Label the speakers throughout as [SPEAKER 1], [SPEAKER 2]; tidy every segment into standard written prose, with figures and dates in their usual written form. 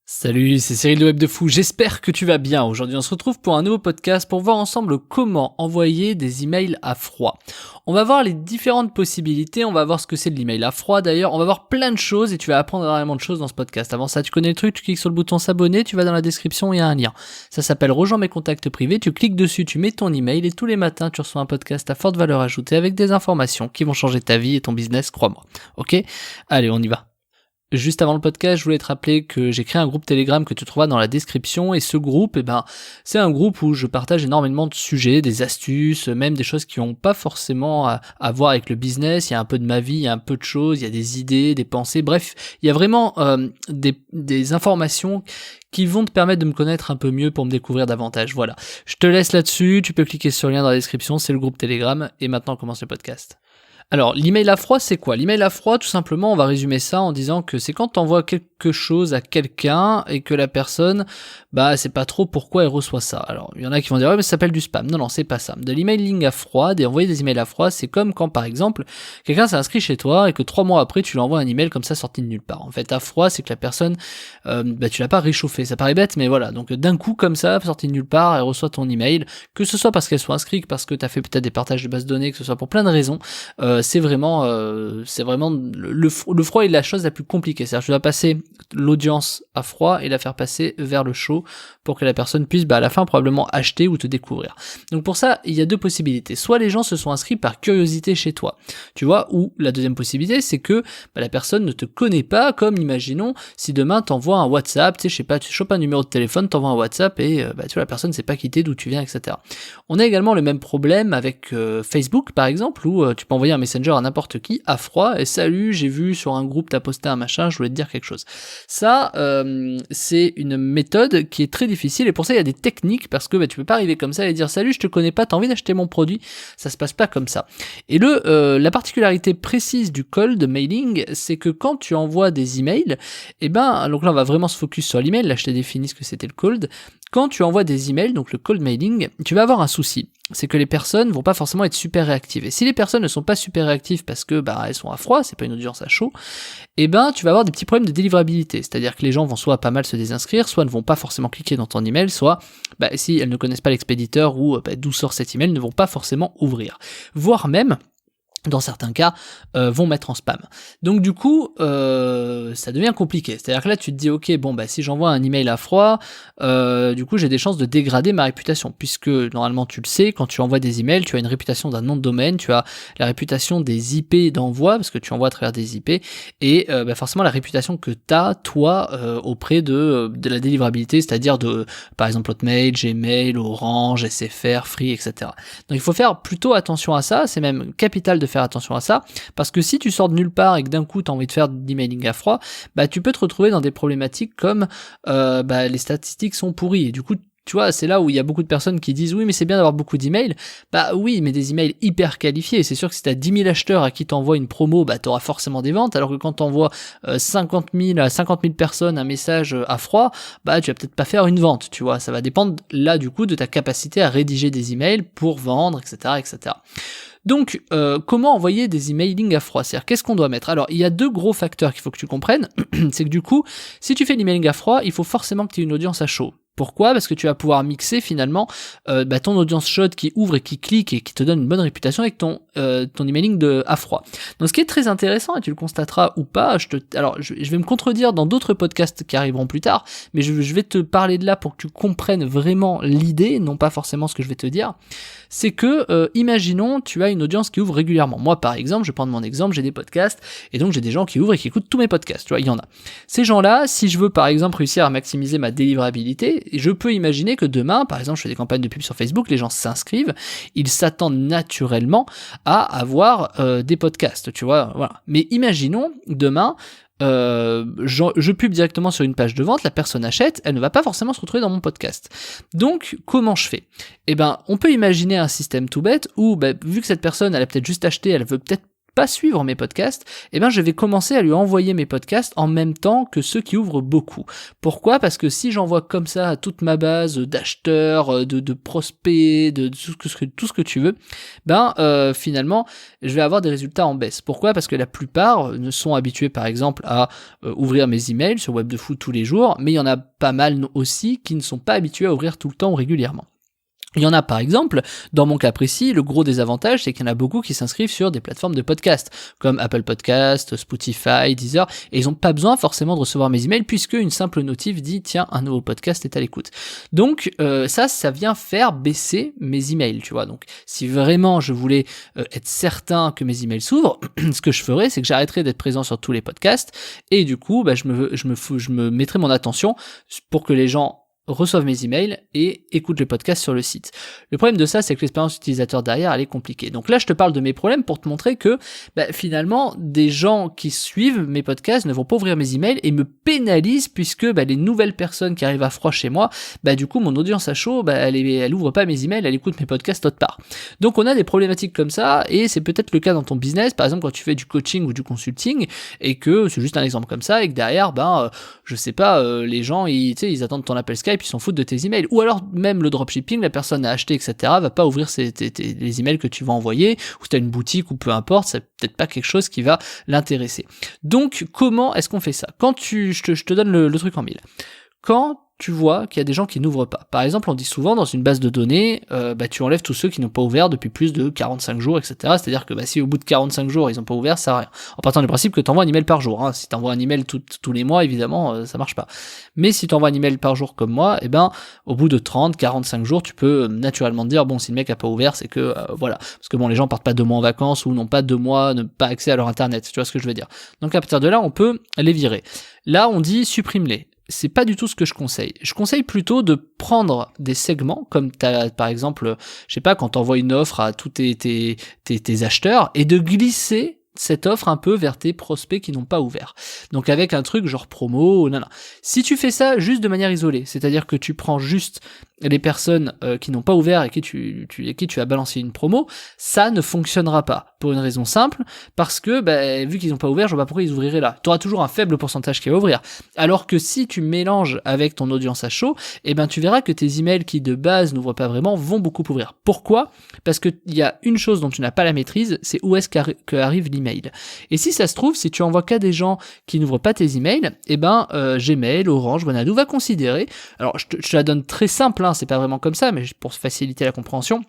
[SPEAKER 1] Salut, c'est Cyril de Web de Fou, j'espère que tu vas bien. Aujourd'hui on se retrouve pour un nouveau podcast pour voir ensemble comment envoyer des emails à froid. On va voir les différentes possibilités, on va voir ce que c'est de l'email à froid d'ailleurs, on va voir plein de choses et tu vas apprendre énormément de choses dans ce podcast. Avant ça, tu connais le truc, tu cliques sur le bouton s'abonner, tu vas dans la description, il y a un lien. Ça s'appelle Rejoins mes contacts privés, tu cliques dessus, tu mets ton email et tous les matins tu reçois un podcast à forte valeur ajoutée avec des informations qui vont changer ta vie et ton business, crois-moi. Ok ? Allez, on y va. Juste avant le podcast, je voulais te rappeler que j'ai créé un groupe Telegram que tu trouveras dans la description et ce groupe, c'est un groupe où je partage énormément de sujets, des astuces, même des choses qui n'ont pas forcément à voir avec le business. Il y a un peu de ma vie, il y a un peu de choses, il y a des idées, des pensées, bref, il y a vraiment des informations qui vont te permettre de me connaître un peu mieux pour me découvrir davantage. Voilà, je te laisse là-dessus, tu peux cliquer sur le lien dans la description, c'est le groupe Telegram et maintenant on commence le podcast. Alors, l'email à froid, c'est quoi ? L'email à froid, tout simplement, on va résumer ça en disant que c'est quand tu envoies quelque chose à quelqu'un et que la personne, c'est pas trop pourquoi elle reçoit ça. Alors, il y en a qui vont dire, ouais, mais ça s'appelle du spam. Non, c'est pas ça. De l'emailing à froid, envoyer des emails à froid, c'est comme quand, par exemple, quelqu'un s'est inscrit chez toi et que 3 mois après, tu lui envoies un email comme ça sorti de nulle part. En fait, à froid, c'est que la personne, tu l'as pas réchauffé. Ça paraît bête, mais voilà. Donc, d'un coup, comme ça, sorti de nulle part, elle reçoit ton email, que ce soit parce qu'elle soit inscrite, parce que tu as fait peut-être des partages de bases de données, que ce soit pour plein de raisons. C'est vraiment le froid est la chose la plus compliquée. C'est-à-dire que tu dois passer l'audience à froid et la faire passer vers le chaud pour que la personne puisse à la fin probablement acheter ou te découvrir. Donc pour ça, il y a deux possibilités. Soit les gens se sont inscrits par curiosité chez toi, tu vois, ou la deuxième possibilité, c'est que la personne ne te connaît pas, comme imaginons si demain t'envoies un WhatsApp, tu chopes un numéro de téléphone, t'envoies un WhatsApp et tu vois, la personne ne sait pas quitter d'où tu viens, etc. On a également le même problème avec Facebook par exemple, où tu peux envoyer un messenger à n'importe qui à froid et salut, j'ai vu sur un groupe t'as posté un machin, je voulais te dire quelque chose. Ça c'est une méthode qui est très difficile et pour ça il y a des techniques parce que tu peux pas arriver comme ça et dire salut, je te connais pas, t'as envie d'acheter mon produit, ça se passe pas comme ça. Et la particularité précise du cold mailing, c'est que quand tu envoies des emails, donc là on va vraiment se focus sur l'email, là je t'ai défini ce que c'était le cold. Quand tu envoies des emails, donc le cold mailing, tu vas avoir un souci. C'est que les personnes vont pas forcément être super réactives. Et si les personnes ne sont pas super réactives parce que elles sont à froid, c'est pas une audience à chaud, tu vas avoir des petits problèmes de délivrabilité. C'est-à-dire que les gens vont soit pas mal se désinscrire, soit ne vont pas forcément cliquer dans ton email, soit si elles ne connaissent pas l'expéditeur ou d'où sort cet email, ne vont pas forcément ouvrir. Voire même, dans certains cas, vont mettre en spam. Donc du coup, ça devient compliqué. C'est-à-dire que là, tu te dis, ok, si j'envoie un email à froid, du coup, j'ai des chances de dégrader ma réputation, puisque normalement, tu le sais, quand tu envoies des emails, tu as une réputation d'un nom de domaine, tu as la réputation des IP d'envoi, parce que tu envoies à travers des IP, et forcément la réputation que tu as, toi, auprès de la délivrabilité, c'est-à-dire de, par exemple, Hotmail, Gmail, Orange, SFR, Free, etc. Donc il faut faire plutôt attention à ça, c'est même capital de faire attention à ça, parce que si tu sors de nulle part et que d'un coup tu as envie de faire de l'emailing à froid, tu peux te retrouver dans des problématiques comme les statistiques sont pourries, et du coup tu vois, c'est là où il y a beaucoup de personnes qui disent oui mais c'est bien d'avoir beaucoup d'emails. Oui, mais des emails hyper qualifiés, c'est sûr que si tu as 10 000 acheteurs à qui t'envoies une promo, tu auras forcément des ventes, alors que quand t'envoies 50 000 à 50 000 personnes un message à froid, tu vas peut-être pas faire une vente, tu vois, ça va dépendre là du coup de ta capacité à rédiger des emails pour vendre, etc. etc. Donc, comment envoyer des emailing à froid ? C'est-à-dire, qu'est-ce qu'on doit mettre ? Alors, il y a deux gros facteurs qu'il faut que tu comprennes. C'est que du coup, si tu fais l'emailing à froid, il faut forcément que tu aies une audience à chaud. Pourquoi ? Parce que tu vas pouvoir mixer finalement ton audience chaude qui ouvre et qui clique et qui te donne une bonne réputation avec ton emailing à froid. Donc ce qui est très intéressant, et tu le constateras ou pas, je vais me contredire dans d'autres podcasts qui arriveront plus tard, mais je vais te parler de là pour que tu comprennes vraiment l'idée, non pas forcément ce que je vais te dire. C'est que, imaginons, tu as une audience qui ouvre régulièrement. Moi, par exemple, je vais prendre mon exemple, j'ai des podcasts, et donc j'ai des gens qui ouvrent et qui écoutent tous mes podcasts, tu vois, il y en a. Ces gens-là, si je veux, par exemple, réussir à maximiser ma délivrabilité, je peux imaginer que demain, par exemple, je fais des campagnes de pub sur Facebook, les gens s'inscrivent, ils s'attendent naturellement à avoir des podcasts, tu vois, voilà. Mais imaginons, demain, je pub directement sur une page de vente, la personne achète, elle ne va pas forcément se retrouver dans mon podcast. Donc, comment je fais ? On peut imaginer un système tout bête où, vu que cette personne, elle a peut-être juste acheté, elle veut peut-être pas suivre mes podcasts, eh ben je vais commencer à lui envoyer mes podcasts en même temps que ceux qui ouvrent beaucoup. Pourquoi ? Parce que si j'envoie comme ça à toute ma base d'acheteurs, de prospects, de tout ce que tu veux, finalement, je vais avoir des résultats en baisse. Pourquoi ? Parce que la plupart ne sont habitués par exemple à ouvrir mes emails sur Web de Fou tous les jours, mais il y en a pas mal aussi qui ne sont pas habitués à ouvrir tout le temps ou régulièrement. Il y en a par exemple, dans mon cas précis, le gros désavantage, c'est qu'il y en a beaucoup qui s'inscrivent sur des plateformes de podcast, comme Apple Podcast, Spotify, Deezer, et ils n'ont pas besoin forcément de recevoir mes emails, puisque une simple notif dit « Tiens, un nouveau podcast est à l'écoute ». Donc ça vient faire baisser mes emails, tu vois. Donc si vraiment je voulais être certain que mes emails s'ouvrent, ce que je ferais, c'est que j'arrêterais d'être présent sur tous les podcasts, et du coup, je me mettrais mon attention pour que les gens reçoivent mes emails et écoutent le podcast sur le site. Le problème de ça, c'est que l'expérience utilisateur derrière, elle est compliquée. Donc là, je te parle de mes problèmes pour te montrer que finalement, des gens qui suivent mes podcasts ne vont pas ouvrir mes emails et me pénalisent puisque les nouvelles personnes qui arrivent à froid chez moi, du coup, mon audience à chaud, elle ouvre pas mes emails, elle écoute mes podcasts autre part. Donc on a des problématiques comme ça et c'est peut-être le cas dans ton business, par exemple quand tu fais du coaching ou du consulting et que c'est juste un exemple comme ça et que derrière, je sais pas, les gens, ils attendent ton appel Skype, ils s'en foutent de tes emails. Ou alors même le dropshipping, la personne a acheté, etc., va pas ouvrir les emails que tu vas envoyer, ou si tu as une boutique ou peu importe, c'est peut-être pas quelque chose qui va l'intéresser. Donc comment est-ce qu'on fait ça ? Quand je te donne le truc en mille. Quand tu vois qu'il y a des gens qui n'ouvrent pas. Par exemple, on dit souvent dans une base de données, tu enlèves tous ceux qui n'ont pas ouvert depuis plus de 45 jours, etc. C'est-à-dire que si au bout de 45 jours, ils n'ont pas ouvert, ça sert à rien. En partant du principe que tu envoies un email par jour. Si tu envoies un email tous les mois, évidemment, ça marche pas. Mais si tu envoies un email par jour comme moi, au bout de 30, 45 jours, tu peux naturellement te dire, bon, si le mec a pas ouvert, c'est que, voilà. Parce que bon, les gens partent pas 2 mois en vacances ou n'ont pas 2 mois, pas accès à leur internet. Tu vois ce que je veux dire. Donc à partir de là, on peut les virer. Là, on dit supprime-les. C'est pas du tout ce que je conseille. Je conseille plutôt de prendre des segments, comme t'as, par exemple, je sais pas, quand t'envoies une offre à tous tes acheteurs, et de glisser cette offre un peu vers tes prospects qui n'ont pas ouvert. Donc avec un truc genre promo, non. Si tu fais ça juste de manière isolée, c'est-à-dire que tu prends juste les personnes qui n'ont pas ouvert et qui tu as balancé une promo, ça ne fonctionnera pas. Pour une raison simple, parce que vu qu'ils n'ont pas ouvert, je vois pas pourquoi ils ouvriraient là. Tu auras toujours un faible pourcentage qui va ouvrir. Alors que si tu mélanges avec ton audience à chaud, tu verras que tes emails qui de base n'ouvrent pas vraiment vont beaucoup ouvrir. Pourquoi ? Parce que il y a une chose dont tu n'as pas la maîtrise, c'est où est-ce qu'arrive l'email. Et si ça se trouve, si tu envoies qu'à des gens qui n'ouvrent pas tes emails, Gmail, Orange, Wanadoo va considérer, alors je te la donne très simple, c'est pas vraiment comme ça, mais pour faciliter la compréhension,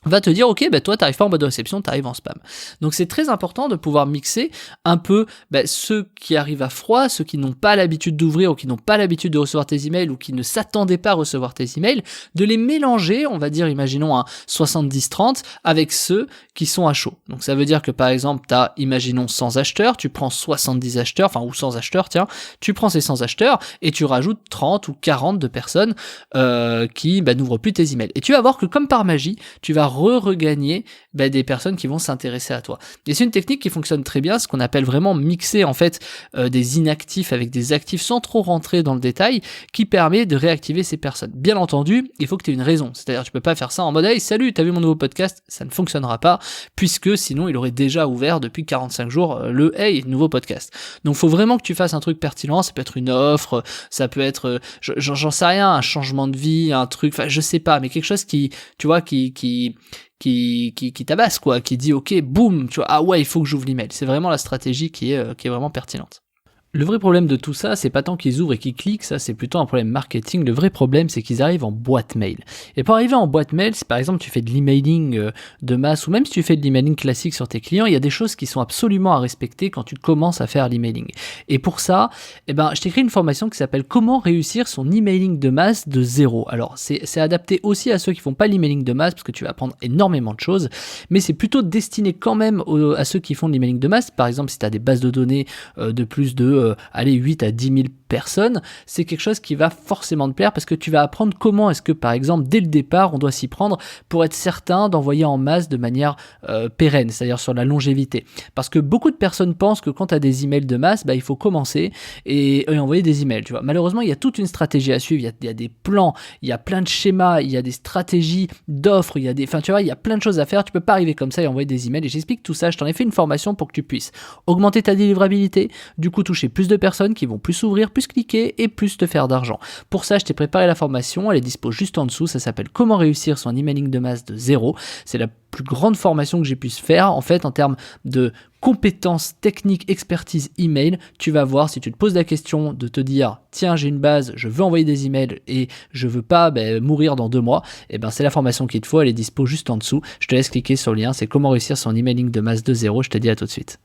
[SPEAKER 1] va te dire, ok, toi t'arrives pas en mode réception, t'arrives en spam. Donc c'est très important de pouvoir mixer un peu ceux qui arrivent à froid, ceux qui n'ont pas l'habitude d'ouvrir ou qui n'ont pas l'habitude de recevoir tes emails ou qui ne s'attendaient pas à recevoir tes emails, de les mélanger, on va dire, imaginons un 70-30 avec ceux qui sont à chaud. Donc ça veut dire que par exemple, t'as, imaginons 100 acheteurs, tu prends 70 acheteurs, ou 100 acheteurs, tu prends ces 100 acheteurs et tu rajoutes 30 ou 40 de personnes qui n'ouvrent plus tes emails. Et tu vas voir que comme par magie, tu vas regagner des personnes qui vont s'intéresser à toi. Et c'est une technique qui fonctionne très bien, ce qu'on appelle vraiment mixer en fait des inactifs avec des actifs sans trop rentrer dans le détail, qui permet de réactiver ces personnes. Bien entendu, il faut que tu aies une raison, c'est-à-dire tu peux pas faire ça en mode hey salut, t'as vu mon nouveau podcast, ça ne fonctionnera pas, puisque sinon il aurait déjà ouvert depuis 45 jours le hey nouveau podcast. Donc faut vraiment que tu fasses un truc pertinent, ça peut être une offre, ça peut être j'en sais rien, un changement de vie, un truc, je sais pas, mais quelque chose qui, tu vois, qui tabasse quoi, qui dit ok boum, tu vois, ah ouais il faut que j'ouvre l'email. C'est vraiment la stratégie qui est vraiment pertinente. Le vrai problème de tout ça, c'est pas tant qu'ils ouvrent et qu'ils cliquent, ça c'est plutôt un problème marketing. Le vrai problème, c'est qu'ils arrivent en boîte mail. Et pour arriver en boîte mail, si par exemple tu fais de l'emailing de masse, ou même si tu fais de l'emailing classique sur tes clients, il y a des choses qui sont absolument à respecter quand tu commences à faire l'emailing. Et pour ça, je t'ai créé une formation qui s'appelle Comment réussir son emailing de masse de zéro. Alors c'est adapté aussi à ceux qui font pas l'emailing de masse, parce que tu vas apprendre énormément de choses, mais c'est plutôt destiné quand même à ceux qui font de l'emailing de masse. Par exemple, si tu as des bases de données de plus de aller 8 à 10 000 personnes, c'est quelque chose qui va forcément te plaire parce que tu vas apprendre comment est-ce que, par exemple, dès le départ, on doit s'y prendre pour être certain d'envoyer en masse de manière pérenne, c'est-à-dire sur la longévité. Parce que beaucoup de personnes pensent que quand tu as des emails de masse, il faut commencer et envoyer des emails, tu vois. Malheureusement, il y a toute une stratégie à suivre, il y a des plans, il y a plein de schémas, il y a des stratégies d'offres, il y a plein de choses à faire, tu peux pas arriver comme ça et envoyer des emails et j'explique tout ça, je t'en ai fait une formation pour que tu puisses augmenter ta délivrabilité, du coup toucher plus de personnes qui vont plus s'ouvrir, plus cliquer et plus te faire d'argent. Pour ça, je t'ai préparé la formation, elle est dispo juste en dessous, ça s'appelle Comment réussir son emailing de masse de zéro. C'est la plus grande formation que j'ai pu faire en fait en termes de compétences techniques, expertise email. Tu vas voir, si tu te poses la question de te dire tiens, j'ai une base, je veux envoyer des emails et je veux pas mourir dans 2 mois, et c'est la formation qu'il te faut, elle est dispo juste en dessous. Je te laisse cliquer sur le lien, c'est Comment réussir son emailing de masse de zéro. Je te dis à tout de suite.